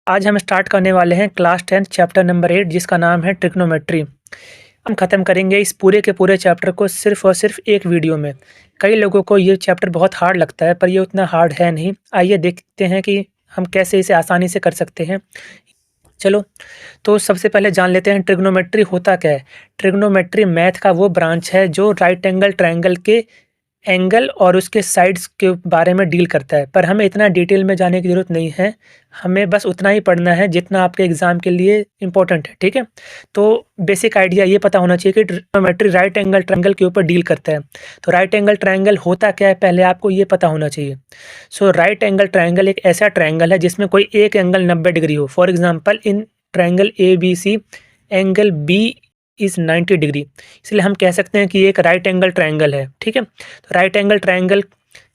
आज हम स्टार्ट करने वाले हैं क्लास 10 चैप्टर नंबर 8 जिसका नाम है ट्रिग्नोमेट्री। हम ख़त्म करेंगे इस पूरे के पूरे चैप्टर को सिर्फ़ और सिर्फ एक वीडियो में। कई लोगों को ये चैप्टर बहुत हार्ड लगता है पर ये उतना हार्ड है नहीं। आइए देखते हैं कि हम कैसे इसे आसानी से कर सकते हैं। चलो, तो सबसे पहले जान लेते हैं ट्रिग्नोमेट्री होता क्या है। ट्रिग्नोमेट्री मैथ का वो ब्रांच है जो राइट एंगल ट्रायंगल के एंगल और उसके साइड्स के बारे में डील करता है, पर हमें इतना डिटेल में जाने की ज़रूरत नहीं है। हमें बस उतना ही पढ़ना है जितना आपके एग्ज़ाम के लिए इम्पोर्टेंट है, ठीक है? तो बेसिक आइडिया ये पता होना चाहिए कि ट्रिग्नोमेट्री राइट एंगल ट्रायंगल के ऊपर डील करता है। तो राइट एंगल ट्रायंगल होता क्या है, पहले आपको ये पता होना चाहिए। सो राइट एंगल ट्रायंगल एक ऐसा ट्रायंगल है जिसमें कोई एक एंगल 90 डिग्री हो। For example in triangle ABC angle B is 90 degree, इसलिए हम कह सकते हैं कि ये एक राइट एंगल ट्रायंगल है, ठीक है? तो राइट एंगल ट्रायंगल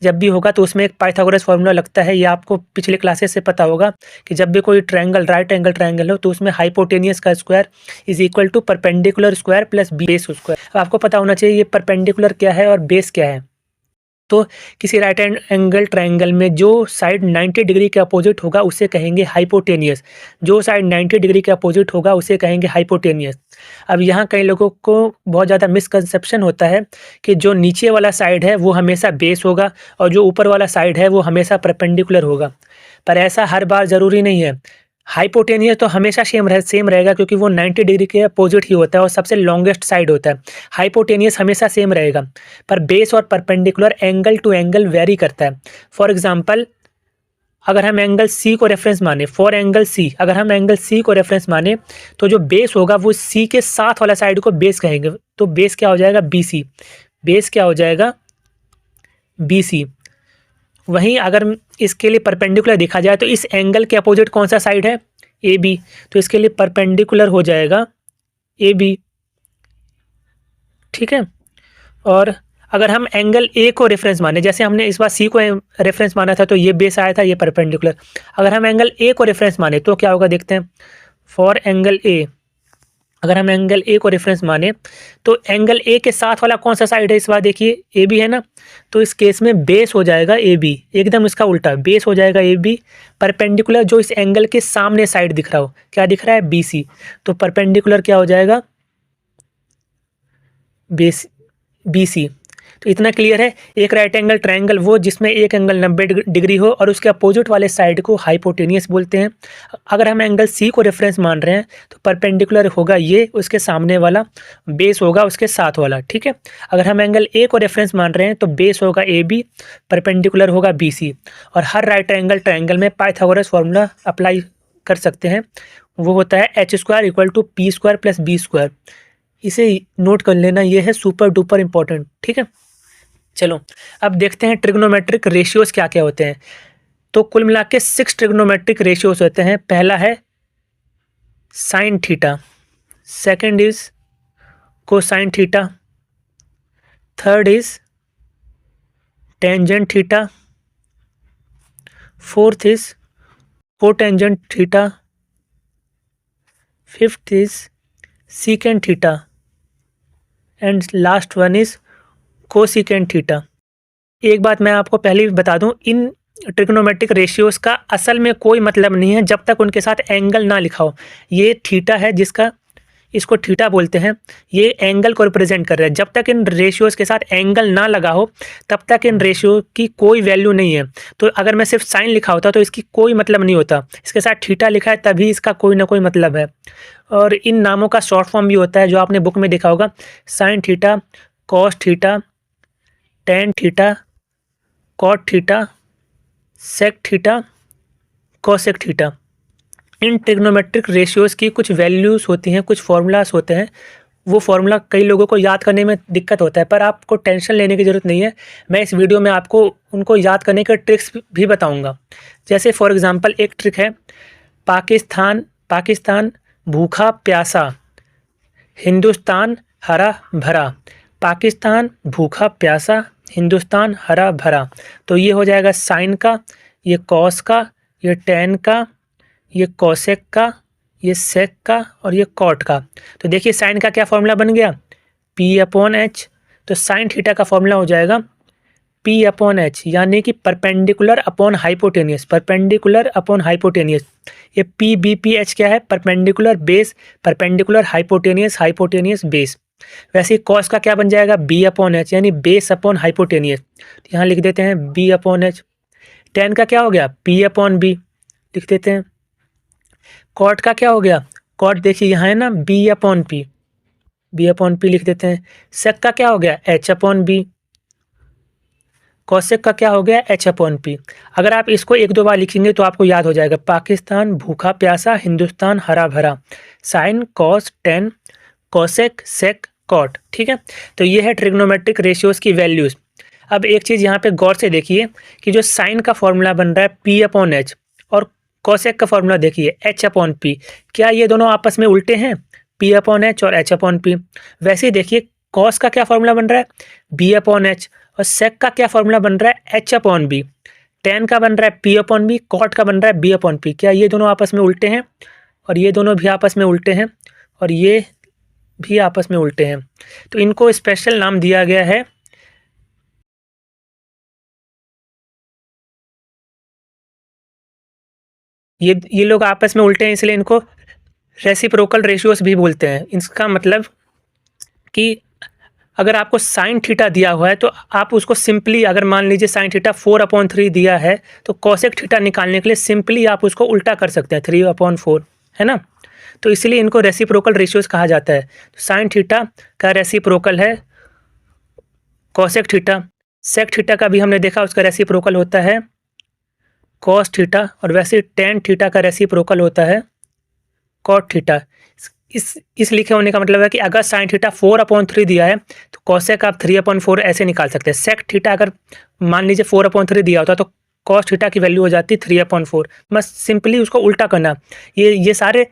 जब भी होगा तो उसमें एक पाइथागोरस फार्मूला लगता है। ये आपको पिछले क्लासेस से पता होगा कि जब भी कोई ट्रायंगल राइट एंगल ट्रायंगल हो तो उसमें हाइपोटेनियस का square is equal to perpendicular square plus base square. अब आपको पता होना चाहिए ये परपेंडिकुलर क्या है और बेस क्या है। तो किसी राइट एंगल ट्रायंगल में जो साइड 90 डिग्री के अपोजिट होगा उसे कहेंगे हाइपोटेनियस। जो साइड 90 डिग्री के अपोजिट होगा उसे कहेंगे हाइपोटेनियस। अब यहाँ कई लोगों को बहुत ज़्यादा मिसकंसेप्शन होता है कि जो नीचे वाला साइड है वो हमेशा बेस होगा और जो ऊपर वाला साइड है वो हमेशा परपेंडिकुलर होगा, पर ऐसा हर बार ज़रूरी नहीं है। हाइपोटेनियस तो हमेशा सेम रहेगा क्योंकि वो 90 डिग्री के अपोजिट ही होता है और सबसे लॉन्गेस्ट साइड होता है। हाइपोटेनियस हमेशा सेम रहेगा, पर बेस और perpendicular angle to angle vary करता है। फॉर एग्जांपल अगर हम एंगल सी को रेफरेंस माने, फॉर एंगल सी अगर हम एंगल सी को रेफरेंस माने तो जो बेस होगा वो सी के साथ वाला साइड को बेस कहेंगे। तो बेस क्या हो जाएगा, BC। बेस क्या हो जाएगा, BC। वहीं अगर इसके लिए परपेंडिकुलर देखा जाए तो इस एंगल के अपोजिट कौन सा साइड है, AB। तो इसके लिए परपेंडिकुलर हो जाएगा AB, ठीक है? और अगर हम एंगल A को रेफरेंस माने, जैसे हमने इस बार C को रेफरेंस माना था तो ये बेस आया था, ये परपेंडिकुलर। अगर हम एंगल A को रेफरेंस माने तो क्या होगा देखते हैं। फॉर एंगल A अगर हम एंगल A को रेफरेंस माने तो एंगल A के साथ वाला कौन सा साइड है, इस बार देखिए AB है ना। तो इस केस में बेस हो जाएगा AB, एकदम इसका उल्टा बेस हो जाएगा AB। परपेंडिकुलर जो इस एंगल के सामने साइड दिख रहा हो, क्या दिख रहा है, BC। तो परपेंडिकुलर क्या हो जाएगा, बेस BC। तो इतना क्लियर है। एक राइट एंगल ट्रायंगल वो जिसमें एक एंगल 90 डिग्री हो और उसके अपोजिट वाले साइड को हाइपोटेनियस बोलते हैं। अगर हम एंगल C को रेफरेंस मान रहे हैं तो परपेंडिकुलर होगा ये उसके सामने वाला, बेस होगा उसके साथ वाला, ठीक है? अगर हम एंगल A को रेफरेंस मान रहे हैं तो बेस होगा AB, परपेंडिकुलर होगा BC। और हर राइट एंगल ट्रायंगल में पाइथागोरस फार्मूला अप्लाई कर सकते हैं, वो होता है H² equal to P² plus B²। इसे नोट कर लेना, ये है सुपर डुपर इंपॉर्टेंट, ठीक है? चलो अब देखते हैं ट्रिग्नोमेट्रिक रेशियोज क्या क्या होते हैं। तो कुल मिला के 6 ट्रिग्नोमेट्रिक रेशियोज होते हैं। पहला है sine theta, second is cosine theta, third is tangent theta, fourth is cotangent theta, fifth is secant theta and last one is cosecant theta. एक बात मैं आपको पहले भी बता दूं, इन ट्रिग्नोमेट्रिक रेशियोज़ का असल में कोई मतलब नहीं है जब तक उनके साथ एंगल ना लिखा हो। ये थीटा है जिसका इसको थीटा बोलते हैं, ये एंगल को रिप्रेजेंट कर रहा है। जब तक इन रेशियोज़ के साथ एंगल ना लगा हो तब तक इन रेशियो की कोई वैल्यू नहीं है। तो अगर मैं सिर्फ साइन लिखा होता तो इसकी कोई मतलब नहीं होता, इसके साथ थीटा लिखा है तभी इसका कोई ना कोई मतलब है। और इन नामों का शॉर्ट फॉर्म भी होता है जो आपने बुक में देखा होगा, sine theta, cos theta, tan theta, cot theta, sec theta, cosec theta. इन ट्रिग्नोमेट्रिक रेशियोज़ की कुछ वैल्यूज़ होती हैं, कुछ फार्मूलाज होते हैं। वो फार्मूला कई लोगों को याद करने में दिक्कत होता है, पर आपको टेंशन लेने की ज़रूरत नहीं है। मैं इस वीडियो में आपको उनको याद करने के ट्रिक्स भी बताऊंगा। जैसे फॉर एग्जांपल एक ट्रिक है, पाकिस्तान भूखा प्यासा, हिंदुस्तान हरा भरा। पाकिस्तान भूखा प्यासा, हिंदुस्तान हरा भरा। तो ये हो जाएगा साइन का, ये कॉस का, ये टेन का, ये कोसेक का, ये सेक का और ये कॉट का। तो देखिए साइन का क्या फॉर्मूला बन गया, P/H। तो साइन थीटा का फॉर्मूला हो जाएगा पी अपॉन एच, यानी कि perpendicular upon hypotenuse, perpendicular upon hypotenuse. ये पी बी पी एच क्या है? Perpendicular base, perpendicular hypotenuse, hypotenuse base. वैसे ही कॉस का क्या बन जाएगा? बी अपॉन एच, यानी बेस अपॉन हाइपोटेनियस। तो यहाँ लिख देते हैं बी अपॉन एच। टेन का क्या हो गया? पी अपॉन बी, लिख देते हैं। कॉट का क्या हो गया? कॉट देखिए यहाँ है ना, B upon P, B upon P लिख देते हैं। सेक का क्या हो गया? H upon B. कौशिक का क्या हो गया? H upon P. अगर आप इसको एक दो बार लिखेंगे तो आपको याद हो जाएगा। पाकिस्तान भूखा प्यासा, हिंदुस्तान हरा भरा, sine cos tan cosec sec cot. ठीक है, तो ये है ट्रिग्नोमेट्रिक रेशियोज की वैल्यूज। अब एक चीज़ यहाँ पे गौर से देखिए कि जो साइन का फॉर्मूला बन रहा है पी अपॉन एच, और कौशिक का फॉर्मूला देखिए एच अपॉन पी, क्या ये दोनों आपस में उल्टे हैं? पी अपॉन एच और एच अपॉन पी। वैसे ही देखिए कॉस का क्या फॉर्मूला बन रहा है? बी अपॉन एच, और सेक का क्या फॉर्मूला बन रहा है? H upon B. टेन का बन रहा है पी अपॉन बी, कॉट का बन रहा है बी अपॉन पी। क्या ये दोनों आपस में उल्टे हैं? और ये दोनों भी आपस में उल्टे हैं, और ये भी आपस में उल्टे हैं। तो इनको स्पेशल नाम दिया गया है, ये लोग आपस में उल्टे हैं इसलिए इनको रेसिप्रोकल रेशियोस भी बोलते हैं। इसका मतलब कि अगर आपको साइन थीटा दिया हुआ है तो आप उसको सिंपली, अगर मान लीजिए साइन थीटा 4/3 दिया है तो कॉसेक थीटा निकालने के लिए सिंपली आप उसको उल्टा कर सकते हैं, 3/4, है ना। तो इसलिए इनको रेसिप्रोकल रेशियोज कहा जाता है। तो साइन थीटा का रेसिप्रोकल है कॉसेक थीटा, सेक थीटा का भी हमने देखा उसका रेसिप्रोकल होता है कॉस थीटा, और वैसे टेन थीटा का रेसिप्रोकल होता है कॉट थीटा। इस लिखे होने का मतलब है कि अगर साइन थीटा 4/3 दिया है तो कॉसेक आप 3/4 ऐसे निकाल सकते हैं। सेक थीटा अगर मान लीजिए 4/3 दिया होता तो कॉस थीटा की वैल्यू हो जाती 3/4। बस सिंपली उसको उल्टा करना। ये सारे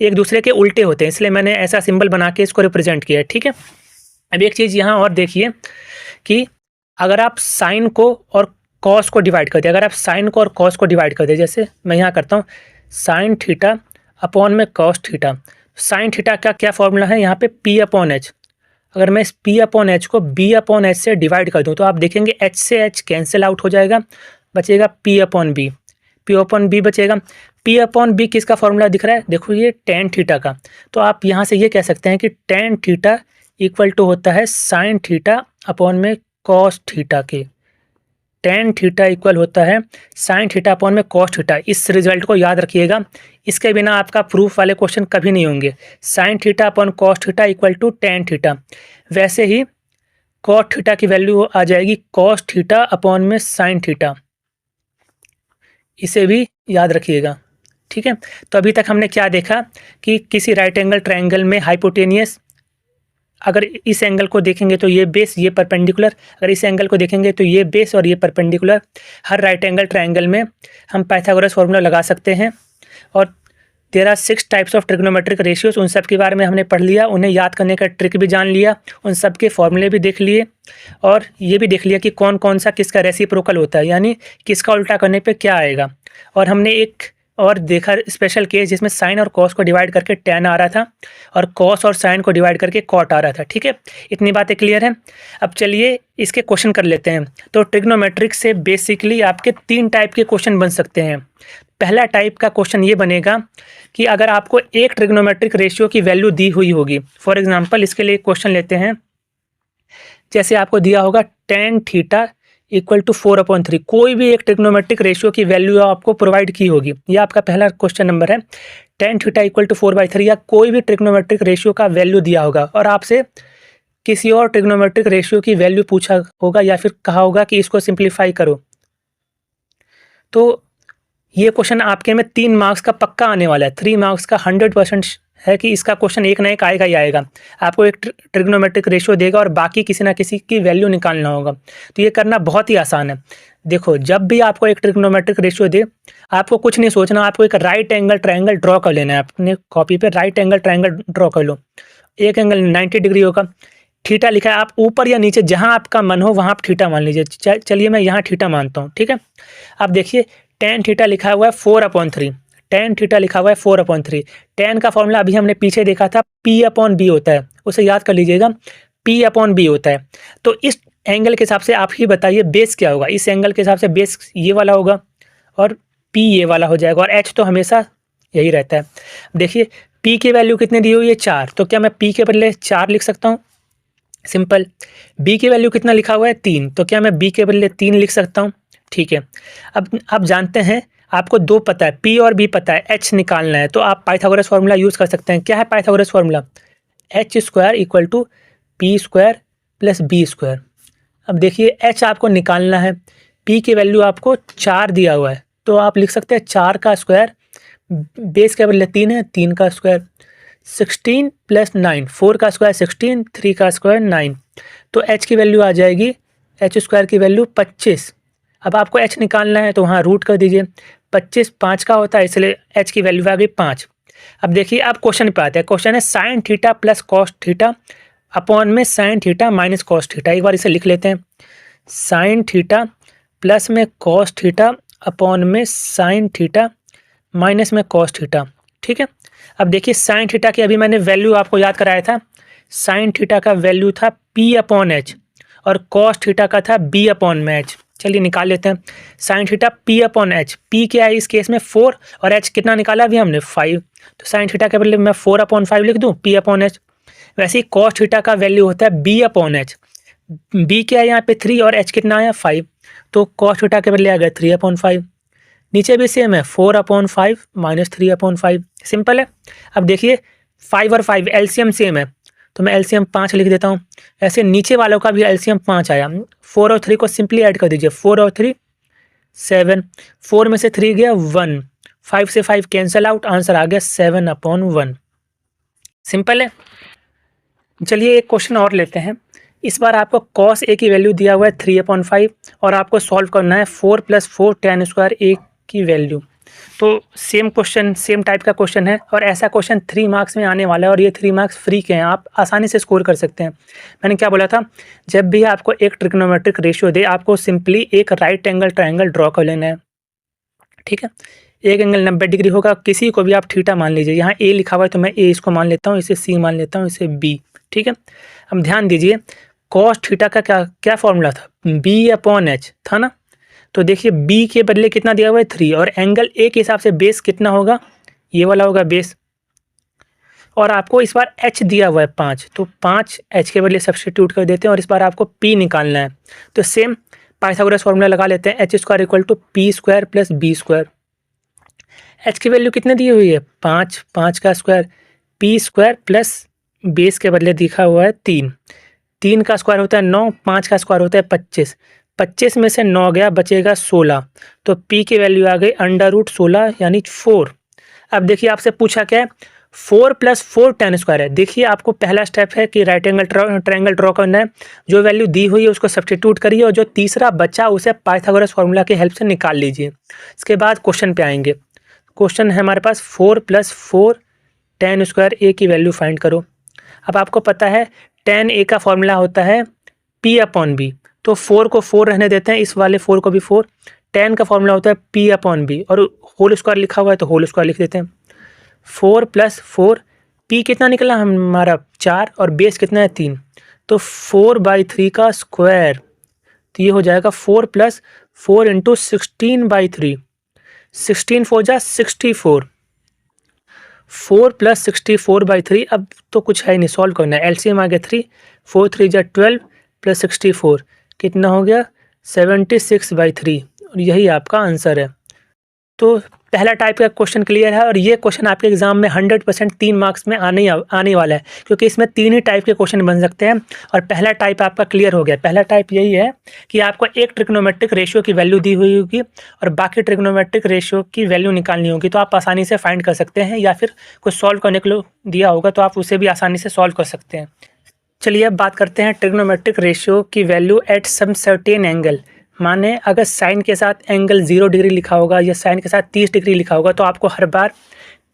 एक दूसरे के उल्टे होते हैं, इसलिए मैंने ऐसा सिंबल बना के इसको रिप्रेजेंट किया है। ठीक है, अब एक चीज़ यहाँ और देखिए कि अगर आप साइन को और कॉस को डिवाइड कर दें, अगर आप साइन को और कॉस को डिवाइड कर दें, जैसे मैं यहाँ करता हूँ साइन थीटा अपॉन में कॉस थीटा। साइन थीटा का क्या फॉर्मूला है यहाँ पे? P upon H. अगर मैं इस पी अपॉन एच को बी अपॉन एच से डिवाइड कर दूँ तो आप देखेंगे एच से एच कैंसिल आउट हो जाएगा, बचेगा P upon B, P upon B बचेगा। पी अपॉन बी किसका फॉर्मूला दिख रहा है? देखो ये टेन थीटा का। तो आप यहाँ से ये कह सकते हैं कि टेन थीटा इक्वल टू होता है साइन थीटा अपॉन में कॉस थीटा के। टेन थीटा इक्वल होता है साइन थीटा अपॉन में कॉस थीटा। इस रिजल्ट को याद रखिएगा, इसके बिना आपका प्रूफ वाले क्वेश्चन कभी नहीं होंगे। Sine theta upon cos theta equal to tan theta. वैसे ही कॉस थीटा की वैल्यू आ जाएगी कॉस थीटा अपॉन में साइन थीटा, इसे भी याद रखिएगा। ठीक है, तो अभी तक हमने क्या देखा कि किसी राइट एंगल ट्रायंगल में हाइपोटेनियस, अगर इस एंगल को देखेंगे तो ये बेस, ये परपेंडिकुलर, अगर इस एंगल को देखेंगे तो ये बेस और ये परपेंडिकुलर। हर राइट एंगल ट्रायंगल में हम पाइथागोरस फार्मूला लगा सकते हैं। और there are 6 types of trigonometric ratios, उन सब के बारे में हमने पढ़ लिया, उन्हें याद करने का ट्रिक भी जान लिया, उन सब के फॉर्मूले भी देख लिए, और ये भी देख लिया कि कौन कौन सा किसका रेसिप्रोकल होता है, यानी किसका उल्टा करने पे क्या आएगा। और हमने एक और देखा स्पेशल केस जिसमें साइन और कॉस को डिवाइड करके टेन आ रहा था और कॉस और साइन को डिवाइड करके कॉट आ रहा था। ठीक है, इतनी बातें क्लियर हैं। अब चलिए इसके क्वेश्चन कर लेते हैं। तो ट्रिग्नोमेट्रिक से बेसिकली आपके 3 टाइप के क्वेश्चन बन सकते हैं। पहला टाइप का क्वेश्चन ये बनेगा कि अगर आपको एक ट्रिग्नोमेट्रिक रेशियो की वैल्यू दी हुई होगी, फॉर एग्जांपल इसके लिए क्वेश्चन लेते हैं, जैसे आपको दिया होगा टेन थीटा इक्वल टू 4/3, कोई भी एक ट्रिग्नोमेट्रिक रेशियो की वैल्यू आपको प्रोवाइड की होगी। ये आपका पहला क्वेश्चन नंबर है। टेन थीटा इक्वल टू 4/3 या कोई भी ट्रिग्नोमेट्रिक रेशियो का वैल्यू दिया होगा और आपसे किसी और ट्रिग्नोमेट्रिक रेशियो की वैल्यू पूछा होगा या फिर कहा होगा कि इसको सिंप्लीफाई करो, तो ये क्वेश्चन आपके में 3 मार्क्स का पक्का आने वाला है। 3 मार्क्स का 100% है कि इसका क्वेश्चन एक ना एक आएगा ही आएगा। आपको एक ट्रिग्नोमेट्रिक रेशियो देगा और बाकी किसी ना किसी की वैल्यू निकालना होगा। तो ये करना बहुत ही आसान है। देखो, जब भी आपको एक ट्रिग्नोमेट्रिक रेशियो दे, आपको कुछ नहीं सोचना, आपको एक राइट एंगल ट्रायंगल ड्रॉ कर लेना है। अपने कॉपी पे राइट एंगल ट्रायंगल ड्रॉ कर लो। एक एंगल 90 डिग्री होगा, थीटा लिखा है, आप ऊपर या नीचे जहाँ आपका मन हो वहाँ आप थीटा मान लीजिए। चलिए मैं यहाँ थीटा मानता हूँ। ठीक है, आप देखिए टेन थीटा लिखा हुआ है 4/3, टेन थीटा लिखा हुआ है 4/3। टेन का फॉर्मूला अभी हमने पीछे देखा था, P/B होता है, उसे याद कर लीजिएगा, P/B होता है। तो इस एंगल के हिसाब से आप ही बताइए बेस क्या होगा। इस एंगल के हिसाब से बेस ये वाला होगा और पी ये वाला हो जाएगा, और एच तो हमेशा यही रहता है। देखिए पी की वैल्यू कितनी दी हुई है 4, तो क्या मैं पी के बदले 4 लिख सकता हूँ? सिंपल। बी की वैल्यू कितना लिखा हुआ है 3, तो क्या मैं बी के बदले 3 लिख सकता हूँ? ठीक है। अब आप जानते हैं, आपको 2 पता है, पी और बी पता है, एच निकालना है, तो आप पाइथागोरस फार्मूला यूज़ कर सकते हैं। क्या है Pythagoras formula? H square equal to P square plus B square. अब देखिए एच आपको निकालना है, पी की वैल्यू आपको 4 दिया हुआ है, तो आप लिख सकते हैं 4 का स्क्वायर, बेस के बदले 3 है, 3 का स्क्वायर, 16 प्लस 9, 4 का स्क्वायर 16, 3 का स्क्वायर 9, तो एच की वैल्यू आ जाएगी, एच स्क्वायर की वैल्यू 25। अब आपको एच निकालना है तो वहाँ रूट कर दीजिए, 25 5 का होता है, इसलिए एच की वैल्यू आ गई 5। अब देखिए आप क्वेश्चन पे आते हैं। क्वेश्चन है sine theta plus cos theta upon में sine theta minus cos theta. एक बार इसे लिख लेते हैं, साइन थीटा प्लस में कॉस थीटा अपॉन में साइन थीटा माइनस में कॉस थीटा। ठीक है। अब देखिए साइन थीटा की अभी मैंने वैल्यू आपको याद कराया था, साइन थीटा का वैल्यू था पी अपॉन एच और कॉस थीटा का था बी अपॉन में एच। चलिए निकाल लेते हैं। Sine theta P upon H, P क्या है इस केस में 4 और एच कितना निकाला अभी हमने 5, तो साइन थीटा के बदले मैं 4 अपॉन 5 लिख दूँ, पी अपॉन एच। वैसे ही कॉस थीटा का वैल्यू होता है बी अपॉन एच, बी क्या है यहाँ पे 3 और एच कितना आया 5, तो कॉस थीटा के बदले आ गया 3 अपॉन 5। नीचे भी सेम है 4 अपॉन 5 माइनस 3 अपॉन 5, सिंपल है। अब देखिए 5 और 5 एलसीएम सेम है, तो मैं एलसीएम 5 लिख देता हूँ। ऐसे नीचे वालों का भी एलसीएम 5 आया, 4 और 3 को सिंपली ऐड कर दीजिए, 4 और 3 7, 4 में से 3 गया 1, 5 से 5 कैंसल आउट, आंसर आ गया 7 अपॉन 1। सिंपल है। चलिए एक क्वेश्चन और लेते हैं। इस बार आपको कॉस ए की वैल्यू दिया हुआ है 3 अपॉन 5 और आपको सॉल्व करना है 4 प्लस 4 tan स्क्वायर ए की वैल्यू। तो सेम क्वेश्चन, सेम टाइप का क्वेश्चन है और ऐसा क्वेश्चन 3 मार्क्स में आने वाला है और ये 3 मार्क्स फ्री के हैं, आप आसानी से स्कोर कर सकते हैं। मैंने क्या बोला था, जब भी आपको एक ट्रिग्नोमेट्रिक रेशियो दे, आपको सिंपली एक राइट एंगल ट्रायंगल ड्रॉ कर लेना है। ठीक है। एक एंगल 90 डिग्री होगा, किसी को भी आप थीटा मान लीजिए। यहाँ ए लिखा हुआ है तो मैं ए इसको मान लेता हूँ, इसे सी मान लेता हूँ, इसे बी। ठीक है। अब ध्यान दीजिए कॉस थीटा का क्या क्या फॉर्मूला था, बी अपॉन एच था ना। तो देखिए बी के बदले कितना दिया हुआ है 3 और एंगल ए के हिसाब से बेस कितना होगा, ये वाला होगा बेस, और आपको इस बार एच दिया हुआ है 5, तो 5 एच के बदले सब्सटीट्यूट कर देते हैं और इस बार आपको पी निकालना है। तो सेम पाइथागोरस फॉर्मूला लगा लेते हैं, H square equal to P square plus B square. H की वैल्यू कितने दी हुई है 5, 5 का square, P square plus base के बदले दिखा हुआ है 3, 3 का स्क्वायर होता है 9, 5 का स्क्वायर होता है 25, 25 में से 9 गया बचेगा 16, तो p की वैल्यू आ गई √16 यानी 4। अब देखिए आपसे पूछा क्या है, 4 प्लस 4 tan स्क्वायर है। देखिए आपको पहला स्टेप है कि राइट एंगल ट्रायंगल ड्रॉ करना है, जो वैल्यू दी हुई है उसको सब्स्टिट्यूट करिए और जो तीसरा बचा उसे पाइथागोरस फार्मूला की हेल्प से निकाल लीजिए। इसके बाद क्वेश्चन पे आएंगे। क्वेश्चन है हमारे पास 4 प्लस 4 tan स्क्वायर ए की वैल्यू फाइंड करो। अब आपको पता है tan ए का फॉर्मूला होता है p अपॉन बी, तो 4 को 4 रहने देते हैं, इस वाले 4 को भी 4। tan का फॉर्मूला होता है p अपॉन बी और होल स्क्वायर लिखा हुआ है तो होल स्क्वायर लिख देते हैं। 4 प्लस 4, p कितना निकला हमारा 4 और बेस कितना है 3, तो 4/3 का स्क्वायर, तो ये हो जाएगा 4 प्लस 4 इंटू 16/3, 16 4 जा 64, 4 प्लस 64/3। अब तो कुछ है नहीं, सॉल्व करना है। एलसीएम आ गया 3, 4 3 जा 12 प्लस 64 कितना हो गया 76/3 और यही आपका आंसर है। तो पहला टाइप का क्वेश्चन क्लियर है और ये क्वेश्चन आपके एग्जाम में 100% 3 मार्क्स में आने वाला है, क्योंकि इसमें 3 ही टाइप के क्वेश्चन बन सकते हैं और पहला टाइप आपका क्लियर हो गया। पहला टाइप यही है कि आपको एक ट्रिग्नोमेट्रिक रेशियो की वैल्यू दी हुई होगी और बाकी ट्रिग्नोमेट्रिक रेशियो की वैल्यू निकालनी होगी, तो आप आसानी से फाइंड कर सकते हैं, या फिर कुछ सॉल्व करने के लिए दिया होगा तो आप उसे भी आसानी से सॉल्व कर सकते हैं। चलिए अब बात करते हैं ट्रिग्नोमेट्रिक रेशियो की value at some certain angle. माने अगर साइन के साथ एंगल 0 डिग्री लिखा होगा या साइन के साथ 30 डिग्री लिखा होगा तो आपको हर बार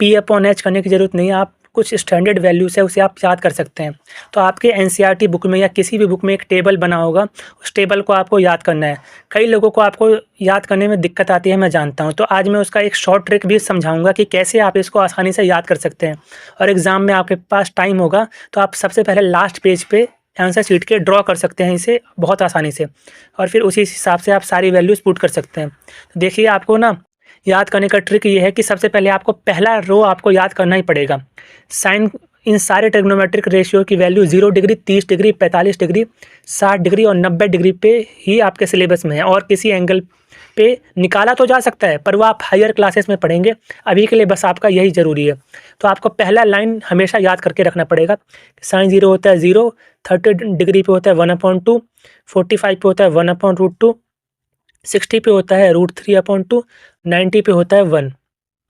p अपॉन एच करने की ज़रूरत नहीं है, आप कुछ स्टैंडर्ड वैल्यूज है उसे आप याद कर सकते हैं। तो आपके एनसीईआरटी बुक में या किसी भी बुक में एक टेबल बना होगा, उस टेबल को आपको याद करना है। कई लोगों को आपको याद करने में दिक्कत आती है, मैं जानता हूँ, तो आज मैं उसका एक शॉर्ट ट्रिक भी समझाऊंगा कि कैसे आप इसको आसानी से याद कर सकते हैं। और एग्ज़ाम में आपके पास टाइम होगा तो आप सबसे पहले लास्ट पेज पे आंसर शीट के ड्रॉ कर सकते हैं इसे बहुत आसानी से, और फिर उसी हिसाब से आप सारी वैल्यूज़ पुट कर सकते हैं। तो देखिए आपको ना याद करने का ट्रिक ये है कि सबसे पहले आपको पहला रो आपको याद करना ही पड़ेगा। साइन इन सारे ट्रिग्नोमेट्रिक रेशियो की value 0 degree, 30 degree, 45 degree, 60 degree और 90 डिग्री पे ही आपके सिलेबस में है, और किसी एंगल पे निकाला तो जा सकता है पर वो आप हायर क्लासेस में पढ़ेंगे। अभी के लिए बस आपका यही ज़रूरी है। तो आपको पहला लाइन हमेशा याद करके रखना पड़ेगा। साइन 0 होता है 0, 30 डिग्री पे होता है 1/2, 45 पे होता है 1/√2, 60 पे होता है √3/2, 90 पे होता है 1।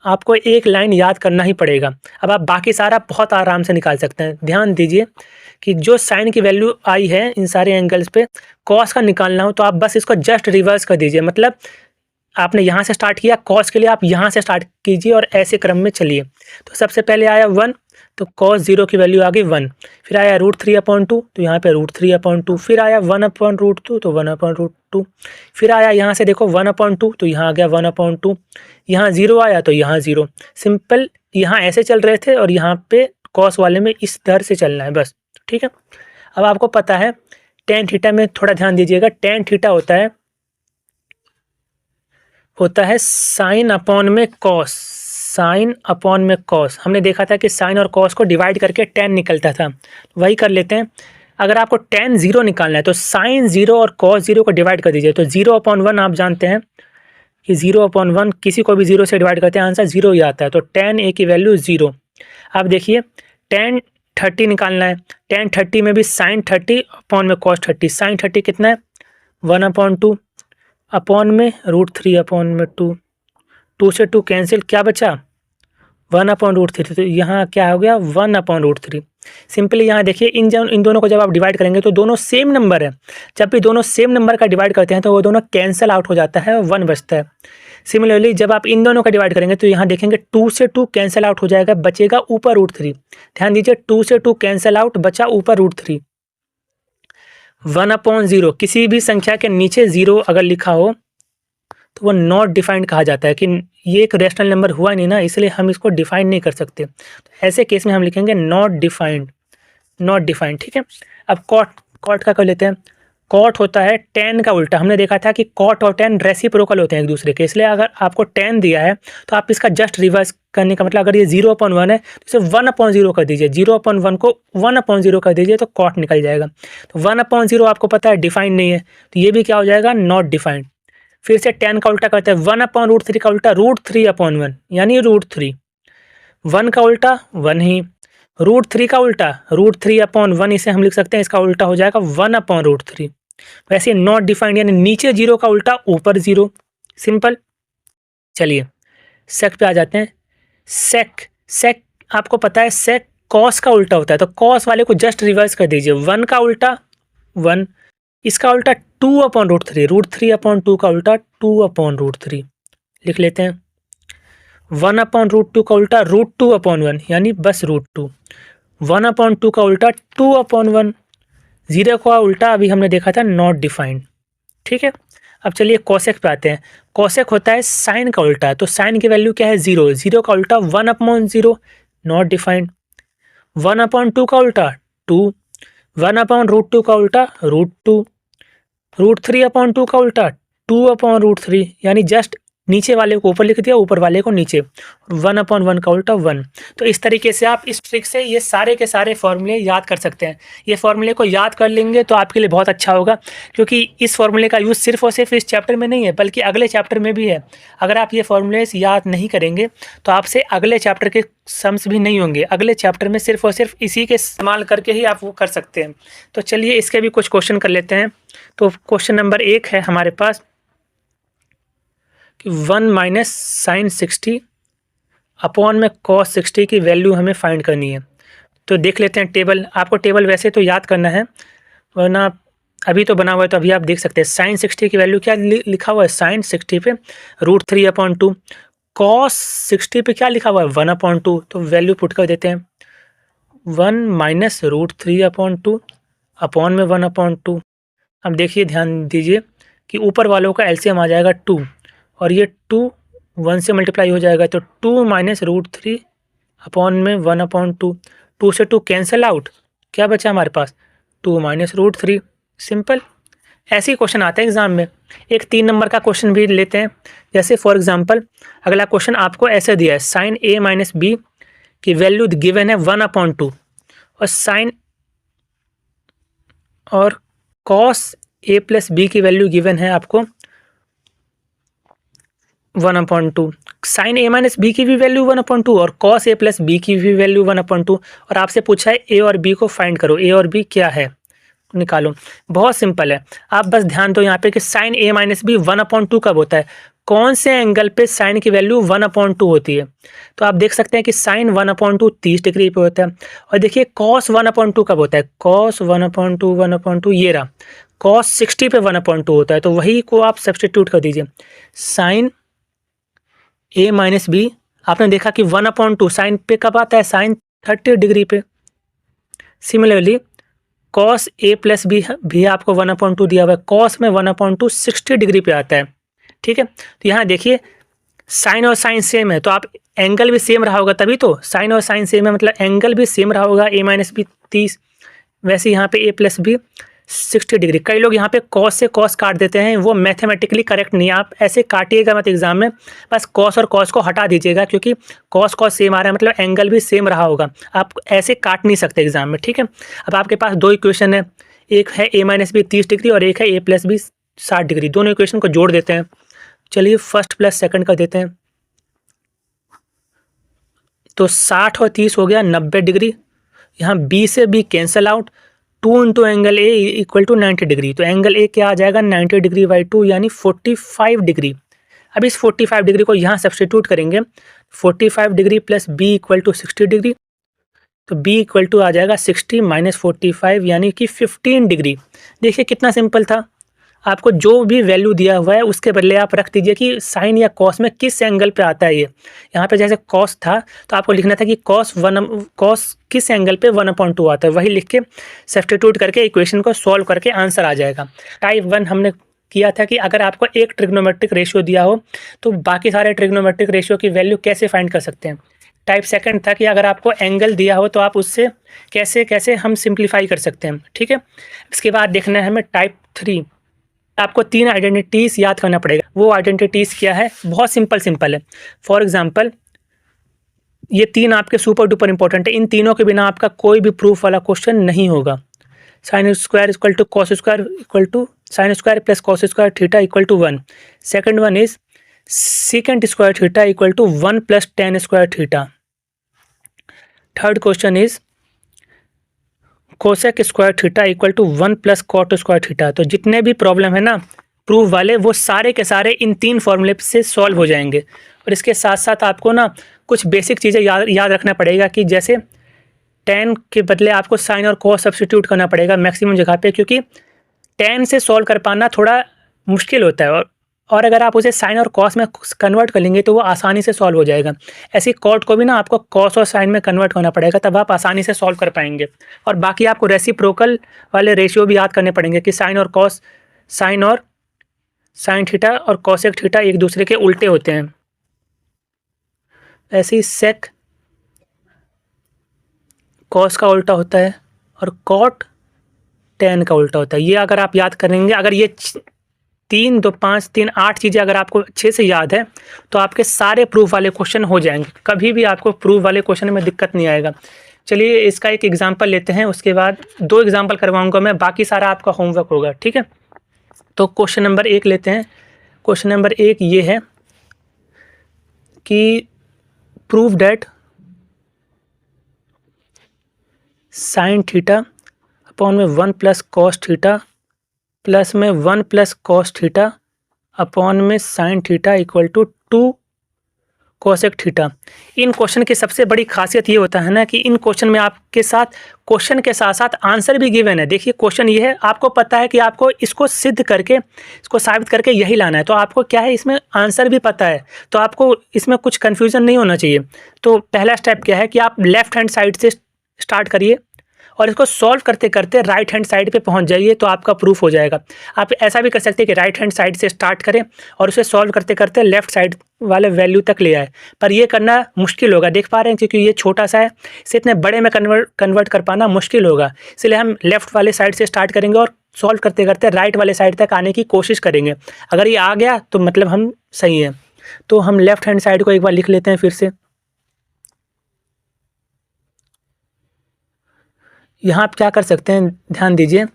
आपको एक लाइन याद करना ही पड़ेगा। अब आप बाकी सारा बहुत आराम से निकाल सकते हैं। ध्यान दीजिए कि जो साइन की वैल्यू आई है इन सारे एंगल्स पे, कॉस का निकालना हो तो आप बस इसको जस्ट रिवर्स कर दीजिए। मतलब आपने यहाँ से स्टार्ट किया, कॉस के लिए आप यहाँ से स्टार्ट कीजिए और ऐसे क्रम में चलिए। तो सबसे पहले आया 1, तो cos 0 की वैल्यू आ गई 1। फिर आया √3/2, तो यहाँ पे √3/2। फिर आया 1/√2, तो 1/√2। फिर आया यहाँ से देखो 1/2, तो यहाँ आ गया 1/2। यहाँ 0 आया तो यहाँ 0। सिंपल यहाँ ऐसे चल रहे थे और यहाँ पे cos वाले में इस दर से चलना है बस, ठीक है। अब आपको पता है टेन थीटा में थोड़ा ध्यान दीजिएगा। टेन थीटा होता है साइन अपॉन में कॉस, साइन अपॉन में कॉस। हमने देखा था कि साइन और कॉस को डिवाइड करके टेन निकलता था, वही कर लेते हैं। अगर आपको टेन 0 निकालना है तो साइन 0 और कॉस 0 को डिवाइड कर दीजिए। तो 0/1 आप जानते हैं कि 0/1 किसी को भी 0 से डिवाइड करते हैं आंसर 0 ही आता है। तो टेन ए की वैल्यू 0। अब देखिए टेन 30 निकालना है। टेन 30 में भी साइन 30 अपॉन में कॉस 30। साइन 30 कितना है 1/2 अपॉन में √3/2। 2 से 2 कैंसिल, क्या बचा 1/√3। तो यहाँ क्या हो गया 1/√3। सिंपली यहाँ देखिए इन दोनों को जब आप डिवाइड करेंगे तो दोनों सेम नंबर है। जब भी दोनों सेम नंबर का डिवाइड करते हैं तो वो दोनों कैंसिल आउट हो जाता है, 1 बचता है। सिमिलरली जब आप इन दोनों का डिवाइड करेंगे तो यहाँ देखेंगे 2 से 2 कैंसिल आउट हो जाएगा, बचेगा ऊपर √3। ध्यान दीजिए 2 से 2 कैंसिल आउट, बचा ऊपर √3। 1/0 किसी भी संख्या के नीचे 0 अगर लिखा हो तो वो नॉट डिफाइंड कहा जाता है कि ये एक रेशनल नंबर हुआ नहीं ना, इसलिए हम इसको डिफाइन नहीं कर सकते। तो ऐसे केस में हम लिखेंगे नॉट डिफाइंड, नॉट डिफाइंड, ठीक है। अब कॉट का कर लेते हैं। कॉट होता है टेन का उल्टा। हमने देखा था कि कॉट और टेन रेसिप्रोकल होते हैं एक दूसरे के, इसलिए अगर आपको टेन दिया है तो आप इसका जस्ट रिवर्स करने का मतलब, अगर ये 0/1 है तो इसे 1/0 कर दीजिए। 0/1 को 1/0 कर दीजिए तो कॉट निकल जाएगा। तो 1/0 आपको पता है डिफाइंड नहीं है, तो ये भी क्या हो जाएगा नॉट डिफाइंड। फिर से टेन का उल्टा करते हैं। 1/√3 का उल्टा √3/1 यानी √3। 1 का उल्टा 1 ही। √3 का उल्टा √3/1, इसे हम लिख सकते हैं इसका उल्टा हो जाएगा 1/√3। वैसे नॉट डिफाइंड यानी नीचे 0 का उल्टा ऊपर 0। सिंपल। चलिए सेक पे आ जाते हैं। सेक आपको पता है सेक कॉस का उल्टा होता है, तो कॉस वाले को जस्ट रिवर्स कर दीजिए। 1 का उल्टा 1, इसका उल्टा 2/√3। √3/2 का उल्टा 2/√3 लिख लेते हैं। 1/√2 का उल्टा √2/1 यानी बस √2। 1/2 का उल्टा 2/1। 0 का उल्टा अभी हमने देखा था नॉट डिफाइंड, ठीक है। अब चलिए कोसेक पे आते हैं। कोसेक होता है साइन का उल्टा, तो साइन की वैल्यू क्या है 0। 0 का उल्टा 1/0 नॉट डिफाइंड। 1/2 का उल्टा 2। 1/√2 का उल्टा √2। √3/2 का उल्टा 2/√3 यानी जस्ट नीचे वाले को ऊपर लिख दिया, ऊपर वाले को नीचे। 1/1 का उल्टा 1। तो इस तरीके से आप इस ट्रिक से ये सारे के सारे फॉर्मूले याद कर सकते हैं। ये फॉर्मूले को याद कर लेंगे तो आपके लिए बहुत अच्छा होगा, क्योंकि इस फॉर्मूले का यूज़ सिर्फ और सिर्फ इस चैप्टर में नहीं है बल्कि अगले चैप्टर में भी है। अगर आप ये फॉर्मूले याद नहीं करेंगे तो आपसे अगले चैप्टर के सम्स भी नहीं होंगे। अगले चैप्टर में सिर्फ और सिर्फ इसी के इस्तेमाल करके ही आप वो कर सकते हैं। तो चलिए इसके भी कुछ क्वेश्चन कर लेते हैं। तो क्वेश्चन नंबर 1 है हमारे पास कि 1 - sin 60 अपॉन में cos 60 की वैल्यू हमें फाइंड करनी है। तो देख लेते हैं टेबल। आपको टेबल वैसे तो याद करना है, वरना अभी तो बना हुआ है तो अभी आप देख सकते हैं। sin 60 की वैल्यू क्या लिखा हुआ है, sin 60 पे √3/2। cos 60 पे क्या लिखा हुआ है 1/2। तो वैल्यू पुट कर देते हैं। 1 - √3/2 अपॉन में 1/2। अब देखिए ध्यान दीजिए कि ऊपर वालों का एलसीएम आ जाएगा 2 और ये 2 1 से मल्टीप्लाई हो जाएगा, तो 2 - √3 अपॉन में 1/2। 2 से 2 कैंसिल आउट, क्या बचा हमारे पास 2 माइनस रूट 3। सिंपल। ऐसे ही क्वेश्चन आते हैं एग्जाम में। एक 3 नंबर का क्वेश्चन भी लेते हैं। जैसे फॉर एग्जांपल अगला क्वेश्चन आपको ऐसे दिया है, साइन ए माइनस बी की वैल्यू गिवन है 1/2 और साइन और कॉस ए प्लस बी की वैल्यू गिवन है आपको 1/2। साइन ए माइनस बी की भी वैल्यू 1/2 और कॉस ए प्लस बी की भी वैल्यू 1/2 और आपसे पूछा है ए और बी को फाइंड करो, ए और बी क्या है निकालो। बहुत सिंपल है, आप बस ध्यान दो यहाँ पे कि साइन ए माइनस बी 1/2 कब होता है, कौन से एंगल पे साइन की वैल्यू 1/2 होती है। तो आप देख सकते हैं कि साइन 1/2 30 डिग्री पे होता है। और देखिए कॉस 1/2 कब होता है, कॉस 1/2 ये रहा, कॉस 60 पे 1/2 होता है। तो वही को आप सब्सटीट्यूट कर दीजिए। साइन ए माइनस बी आपने देखा कि 1/2 साइन पे कब आता है, साइन 30 डिग्री पे। Similarly cos A plus B भी आपको 1/2 दिया हुआ है, कॉस में 1/2 60 डिग्री पे आता है। ठीक है, तो यहाँ देखिए साइन और साइन सेम है तो आप एंगल भी सेम रहा होगा, तभी तो साइन और साइन सेम है मतलब एंगल भी सेम रहा होगा, ए माइनस बी 30। वैसे यहाँ पे ए प्लस बी 60 डिग्री। कई लोग यहाँ पे कॉस से कॉस काट देते हैं, वो मैथमेटिकली करेक्ट नहीं है। आप ऐसे काटिएगा मत एग्जाम में, बस कॉस और कॉस को हटा दीजिएगा क्योंकि कॉस कॉस सेम आ रहा है मतलब एंगल भी सेम रहा होगा। आप ऐसे काट नहीं सकते एग्जाम में। ठीक है, अब आपके पास दो इक्वेशन है, एक है ए माइनस बी 30 डिग्री और एक है ए प्लस बी 60 डिग्री। दोनों इक्वेशन को जोड़ देते हैं। चलिए फर्स्ट प्लस सेकंड कर देते हैं, तो 60 और 30 हो गया 90 डिग्री। यहाँ बी से B cancel out, 2 into angle A equal to 90 degree. तो एंगल ए क्या आ जाएगा 90 डिग्री बाई 2 यानी 45 डिग्री। अब इस 45 डिग्री को यहाँ सब्सटीट्यूट करेंगे, 45 degree plus B equal to 60 degree. तो बी इक्वल टू आ जाएगा 60 माइनस 45 यानी कि 15 डिग्री। देखिए कितना सिंपल था। आपको जो भी वैल्यू दिया हुआ है उसके बदले आप रख दीजिए कि साइन या कॉस में किस एंगल पे आता है ये। यहाँ पे जैसे कॉस था तो आपको लिखना था कि कॉस किस एंगल पे 1/2 आता है, वही लिख के सब्स्टिट्यूट करके इक्वेशन को सॉल्व करके आंसर आ जाएगा। टाइप 1 हमने किया था कि अगर आपको एक ट्रिग्नोमेट्रिक रेशियो दिया हो तो बाकी सारे ट्रिग्नोमेट्रिक रेशियो की वैल्यू कैसे फाइंड कर सकते हैं। टाइप सेकंड था कि अगर आपको एंगल दिया हो तो आप उससे कैसे कैसे हम सिंप्लीफाई कर सकते हैं। ठीक है, इसके बाद देखना है हमें टाइप 3। आपको 3 आइडेंटिटीज याद करना पड़ेगा। वो आइडेंटिटीज क्या है, बहुत सिंपल है। फॉर एग्जांपल ये 3 आपके सुपर डुपर इंपॉर्टेंट है, इन तीनों के बिना आपका कोई भी प्रूफ वाला क्वेश्चन नहीं होगा। Sine square equal to cos square equal to sine square plus cos square theta equal to 1। Second one is second square theta equal to 1 plus tan square theta. Third question is cosec square theta equal to 1 plus cot square theta. तो जितने भी problem है ना proof वाले वो सारे के सारे इन 3 फॉर्मूले से सॉल्व हो जाएंगे। और इसके साथ साथ आपको ना कुछ बेसिक चीज़ें याद रखना पड़ेगा कि जैसे टेन के बदले आपको साइन और कॉस सब्स्टिट्यूट करना पड़ेगा मैक्सिमम जगह पे, क्योंकि टेन से सॉल्व कर पाना थोड़ा मुश्किल होता है और अगर आप उसे साइन और कॉस में कन्वर्ट कर लेंगे तो वो आसानी से सॉल्व हो जाएगा। ऐसी कॉट को भी ना आपको कॉस और साइन में कन्वर्ट करना पड़ेगा, तब आप आसानी से सॉल्व कर पाएंगे। और बाकी आपको रेसिप्रोकल वाले रेशियो भी याद करने पड़ेंगे कि साइन और साइन थीटा और कॉसेक थीटा एक दूसरे के उल्टे होते हैं। ऐसे ही सेक कॉस का उल्टा होता है और कॉट टेन का उल्टा होता है। ये अगर आप याद करेंगे, अगर ये 3 2 5 3 8 चीज़ें अगर आपको अच्छे से याद है तो आपके सारे प्रूफ वाले क्वेश्चन हो जाएंगे। कभी भी आपको प्रूफ वाले क्वेश्चन में दिक्कत नहीं आएगा। चलिए इसका एक एग्जांपल लेते हैं, उसके बाद 2 एग्जांपल करवाऊंगा मैं, बाकी सारा आपका होमवर्क होगा। ठीक है, तो क्वेश्चन नंबर 1 लेते हैं। क्वेश्चन नंबर 1 ये है कि prove that sine theta upon में 1 प्लस कॉस थीटा प्लस में 1 प्लस कॉस थीटा अपॉन में sine theta equal to 2 cosec theta. इन क्वेश्चन की सबसे बड़ी खासियत ये होता है ना कि इन क्वेश्चन में आपके साथ क्वेश्चन के साथ साथ आंसर भी गिवन है। देखिए क्वेश्चन ये है, आपको पता है कि आपको इसको सिद्ध करके, इसको साबित करके यही लाना है, तो आपको क्या है इसमें आंसर भी पता है, तो आपको इसमें कुछ कन्फ्यूज़न नहीं होना चाहिए। तो पहला स्टेप क्या है कि आप लेफ्ट हैंड साइड से स्टार्ट करिए और इसको सॉल्व करते करते राइट हैंड साइड पे पहुंच जाइए तो आपका प्रूफ हो जाएगा। आप ऐसा भी कर सकते हैं कि राइट हैंड साइड से स्टार्ट करें और उसे सॉल्व करते करते लेफ्ट साइड वाले वैल्यू तक ले आए, पर ये करना मुश्किल होगा, देख पा रहे हैं क्योंकि ये छोटा सा है, इसे इतने बड़े में कन्वर्ट कर पाना मुश्किल होगा। इसलिए हम लेफ़्ट वाले साइड से स्टार्ट करेंगे और सॉल्व करते करते राइट वाले साइड तक आने की कोशिश करेंगे। अगर ये आ गया तो मतलब हम सही हैं। तो हम लेफ़्ट हैंड साइड को एक बार लिख लेते हैं फिर से। यहाँ आप क्या कर सकते हैं, ध्यान दीजिए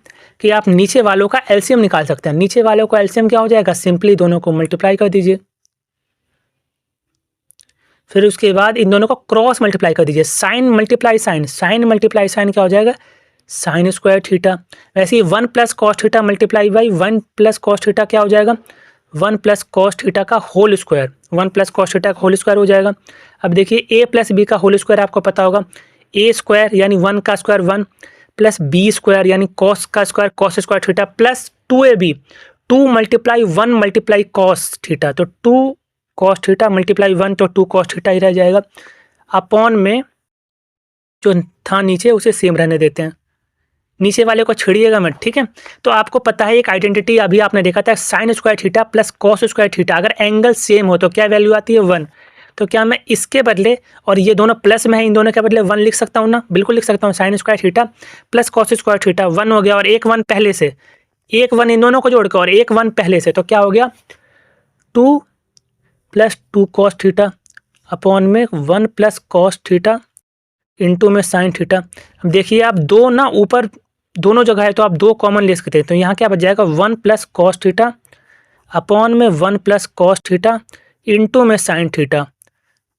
कि आप नीचे वालों का एलसीएम निकाल सकते हैं। नीचे वालों का एलसीएम क्या हो जाएगा, सिंपली दोनों को मल्टीप्लाई कर दीजिए, फिर उसके बाद इन दोनों को क्रॉस मल्टीप्लाई कर दीजिए। Sine multiply sine, sine multiply sine क्या हो जाएगा, साइन स्क्वायर थीटा। वैसे ही 1 plus cos theta multiply by 1 plus cos theta क्या हो जाएगा, 1 प्लस कॉस थीटा का whole square, 1 plus cos theta का होल स्क्वायर हो जाएगा। अब देखिए ए प्लस बी का होल स्क्वायर आपको पता होगा, ए स्क्वायर यानी 1 का स्क्वायर 1 प्लस बी स्क्वायर यानी कॉस का square cos square theta plus 2ab, 2 multiply 1 multiply cos theta, तो 2 कॉस थीटा मल्टीप्लाई 1 तो 2 कॉस थीटा ही रह जाएगा। अपॉन में जो था नीचे उसे सेम रहने देते हैं, नीचे वाले को छेड़िएगा मत, ठीक है। तो आपको पता है एक आइडेंटिटी अभी आपने देखा था, sine square theta plus cos square theta, अगर एंगल सेम हो तो क्या वैल्यू आती है 1। तो क्या मैं इसके बदले, और ये दोनों प्लस में है, इन दोनों के बदले 1 लिख सकता हूँ ना, बिल्कुल लिख सकता हूँ। Sign square theta plus cos square theta 1 हो गया, और एक 1 पहले से, एक 1 इन दोनों को जोड़ के और एक 1 पहले से, तो क्या हो गया 2 प्लस 2 कॉस थीटा अपॉन में 1 प्लस कॉस थीटा इंटू में साइन थीटा। अब देखिए आप दो ना ऊपर दोनों जगह है तो आप 2 कॉमन ले सकते हैं, तो यहाँ क्या बच जाएगा 1 प्लस कॉस थीटा अपॉन में 1 प्लस कॉस थीटा इंटू में sine theta.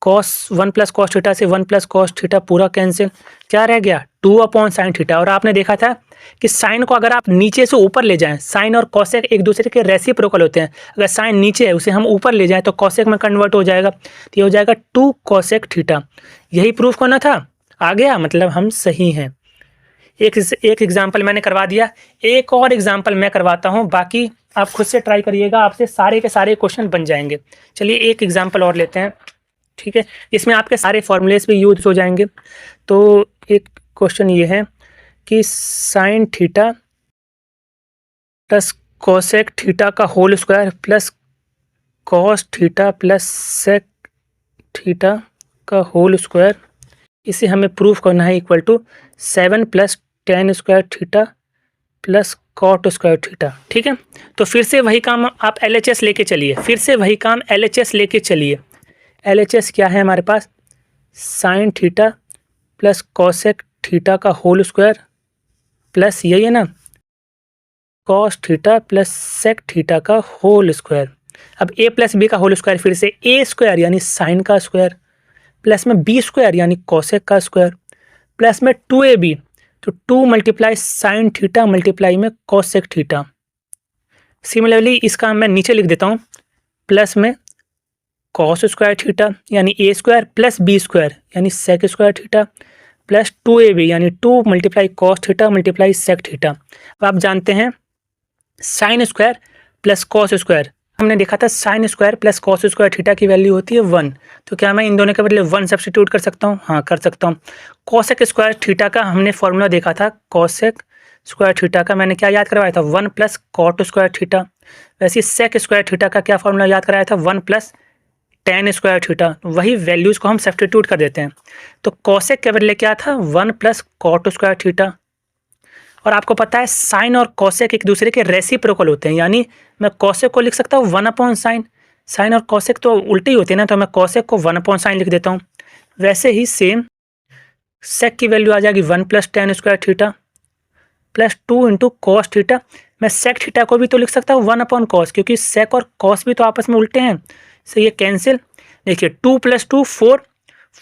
Cos 1 plus cos theta से 1 प्लस कॉस थीटा पूरा कैंसिल, क्या रह गया 2 अपॉन साइन थीटा। और आपने देखा था कि साइन को अगर आप नीचे से ऊपर ले जाएं, साइन और कॉसेक एक दूसरे के रेसिप्रोकल होते हैं, अगर साइन नीचे है उसे हम ऊपर ले जाएं तो कॉसेक में कन्वर्ट हो जाएगा, तो ये हो जाएगा 2 कॉसेक थीटा। यही प्रूफ करना था, आ गया, मतलब हम सही हैं। एक एग्जाम्पल मैंने करवा दिया, एक और एग्जाम्पल मैं करवाता हूँ, बाकी आप खुद से ट्राई करिएगा, आपसे सारे के सारे क्वेश्चन बन जाएंगे। चलिए एक एग्जाम्पल और लेते हैं, ठीक है, इसमें आपके सारे फॉर्मूलेस भी यूज हो जाएंगे। तो एक क्वेश्चन ये है कि sine theta plus cosec theta का whole square plus cos theta plus sec theta का होल स्क्वायर, इसे हमें प्रूफ करना है equal to 7 plus tan square theta plus cot square theta, ठीक है। तो फिर से वही काम आप LHS लेके चलिए, फिर से वही काम LHS लेके चलिए। LHS क्या है हमारे पास, sine theta plus cosec theta का होल स्क्वायर प्लस यही है ना cos theta plus sec theta का होल स्क्वायर। अब a प्लस बी का होल स्क्वायर फिर से a स्क्वायर यानी साइन का स्क्वायर प्लस में b स्क्वायर यानी कॉसेक का स्क्वायर प्लस में 2ab, तो 2 मल्टीप्लाई साइन थीटा मल्टीप्लाई में कॉसेक थीटा। सिमिलरली इसका मैं नीचे लिख देता हूँ, प्लस में कॉस स्क्वायर थीटा यानी a square plus b square यानी sec square theta plus 2ab यानी 2 multiply cos theta multiply sec theta. अब आप जानते हैं sine square plus cos square, हमने देखा था sine square plus cos square theta की वैल्यू होती है 1, तो क्या मैं इन दोनों के बदले 1 सब्स्टिट्यूट कर सकता हूँ, हाँ कर सकता हूँ। कॉसेक स्क्वायर थीटा का हमने फॉर्मूला देखा था, कॉसेक स्क्वायर थीटा का मैंने क्या याद करवाया था 1 प्लस कॉट स्क्वायर थीटा। वैसे सेक स्क्वायर थीटा का क्या फॉर्मूला याद कराया था 1 प्लस टेन स्क्वायर थीटा, वही वैल्यूज़ को हम सब्स्टिट्यूट कर देते हैं। तो कॉसेक के बदले क्या था 1 प्लस कॉट स्क्वायर थीटा, और आपको पता है साइन और कॉसेक एक दूसरे के रेसिप्रोकल होते हैं, यानी मैं कॉसेक को लिख सकता हूँ 1 अपॉन साइन, साइन और कॉसेक तो उल्टे ही होते हैं ना, तो मैं कॉसेक को 1 अपॉन साइन लिख देता हूँ। वैसे ही सेम सेक की वैल्यू आ जाएगी 1 plus tan square theta plus 2 into cos theta. मैं सेक थीटा को भी तो लिख सकता हूँ 1 अपॉन कॉस, क्योंकि सेक और कॉस भी तो आपस में उल्टे हैं, तो ये कैंसिल। देखिए 2 प्लस 2 4,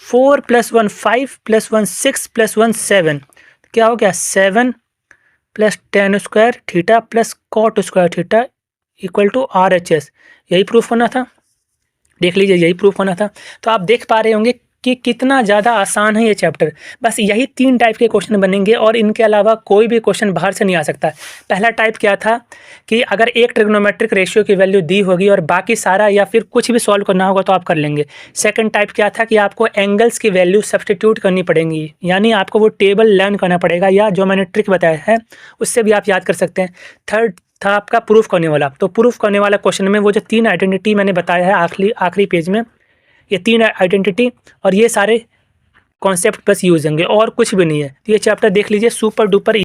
4 प्लस 1 5 प्लस 1 6 प्लस 1 7, क्या हो गया 7 plus tan square theta plus cot square theta equal to RHS। यही प्रूफ होना था, देख लीजिए यही प्रूफ होना था। तो आप देख पा रहे होंगे कि कितना ज़्यादा आसान है ये चैप्टर। बस यही 3 टाइप के क्वेश्चन बनेंगे और इनके अलावा कोई भी क्वेश्चन बाहर से नहीं आ सकता। पहला टाइप क्या था कि अगर एक ट्रिग्नोमेट्रिक रेशियो की वैल्यू दी होगी और बाकी सारा या फिर कुछ भी सॉल्व करना होगा तो आप कर लेंगे। सेकंड टाइप क्या था कि आपको एंगल्स की वैल्यू सब्स्टिट्यूट करनी पड़ेगी, यानी आपको वो टेबल लर्न करना पड़ेगा, या जो मैंने ट्रिक बताया है उससे भी आप याद कर सकते हैं। थर्ड था आपका प्रूफ करने वाला। तो प्रूफ करने वाला क्वेश्चन में वो जो 3 आइडेंटिटी मैंने बताया है आखिरी पेज में, ये 3 आइडेंटिटी और ये सारे कॉन्सेप्ट बस यूज होंगे और कुछ भी नहीं है। तो ये चैप्टर देख लीजिए, सुपर डुपर